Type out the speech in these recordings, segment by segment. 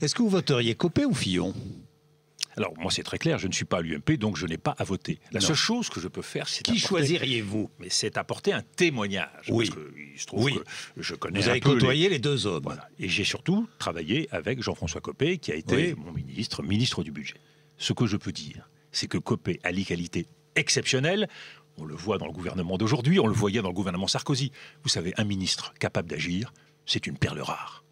Est-ce que vous voteriez Copé ou Fillon? Alors, moi, c'est très clair, je ne suis pas à l'UMP, donc je n'ai pas à voter. La seule chose que je peux faire, c'est Qui choisiriez-vous? Mais c'est apporter un témoignage. Oui. Parce qu'il se trouve que je connais Vous avez un peu côtoyé les deux hommes. Voilà. Et j'ai surtout travaillé avec Jean-François Copé, qui a été mon ministre du Budget. Ce que je peux dire, c'est que Copé a les qualités exceptionnelles. On le voit dans le gouvernement d'aujourd'hui, on le voyait dans le gouvernement Sarkozy. Vous savez, un ministre capable d'agir, c'est une perle rare.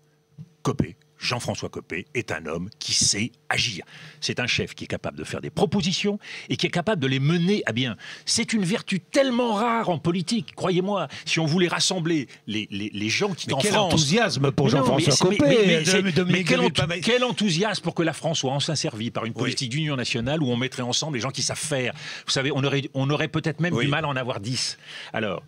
Copé, Jean-François Copé, est un homme qui sait agir. C'est un chef qui est capable de faire des propositions et qui est capable de les mener à bien. C'est une vertu tellement rare en politique, croyez-moi. Si on voulait rassembler les gens qui, en France... Quel enthousiasme pour Jean-François Copé. Mais quel enthousiasme pour que la France soit enfin servie par une politique d'union nationale où on mettrait ensemble les gens qui savent faire. Vous savez, on aurait peut-être même du mal à en avoir 10. Alors...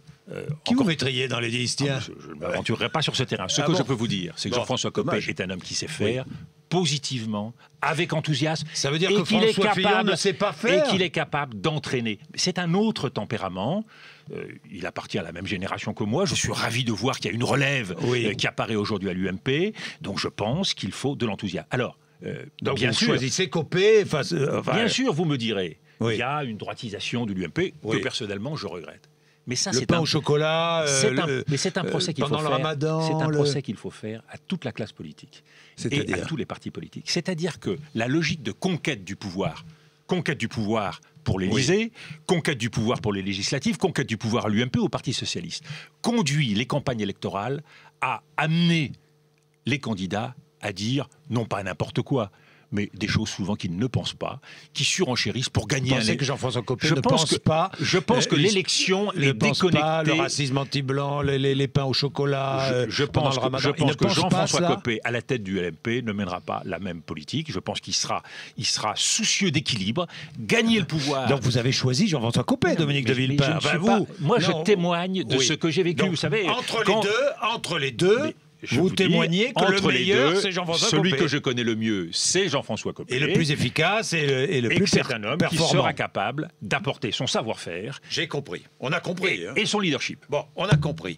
Qui vous mettriez dans les 10, tiens? Je ne m'aventurerai pas sur ce terrain. Ce que je peux vous dire, c'est que Jean-François Copé est un homme qui sait faire positivement, avec enthousiasme. Ça veut dire que François Fillon ne sait pas faire? Et qu'il est capable d'entraîner. C'est un autre tempérament. Il appartient à la même génération que moi. Je suis ravi de voir qu'il y a une relève qui apparaît aujourd'hui à l'UMP. Donc je pense qu'il faut de l'enthousiasme. Alors, donc bien sûr, choisissez Copé. Bien sûr, vous me direz, il y a une droitisation de l'UMP que personnellement je regrette. Mais ça, c'est pain au chocolat. Mais c'est un procès qu'il faut faire. C'est un procès qu'il faut faire à toute la classe politique et à tous les partis politiques. C'est-à-dire que la logique de conquête du pouvoir pour l'Élysée, conquête du pouvoir pour les législatives, conquête du pouvoir à l'UMP, au Parti socialiste, conduit les campagnes électorales à amener les candidats à dire non pas n'importe quoi, mais des choses souvent qu'ils ne pensent pas, qui surenchérissent pour gagner. Vous pensez que Jean-François Copé ne pense pas? Je pense que l'élection est déconnectée. Le racisme anti-blanc, les pains au chocolat. Je pense que Jean-François Copé, à la tête du LMP, ne mènera pas la même politique. Je pense qu'il sera soucieux d'équilibre, gagner le pouvoir. Donc vous avez choisi Jean-François Copé, Dominique de Villepin. Moi, je témoigne de ce que j'ai vécu. Donc, vous savez, entre les deux. Vous témoignez que le meilleur, c'est Jean-François Copé. Celui que je connais le mieux, c'est Jean-François Copé. Et le plus efficace et le plus performant. C'est un homme qui sera capable d'apporter son savoir-faire. J'ai compris. On a compris. Et son leadership. Bon, on a compris.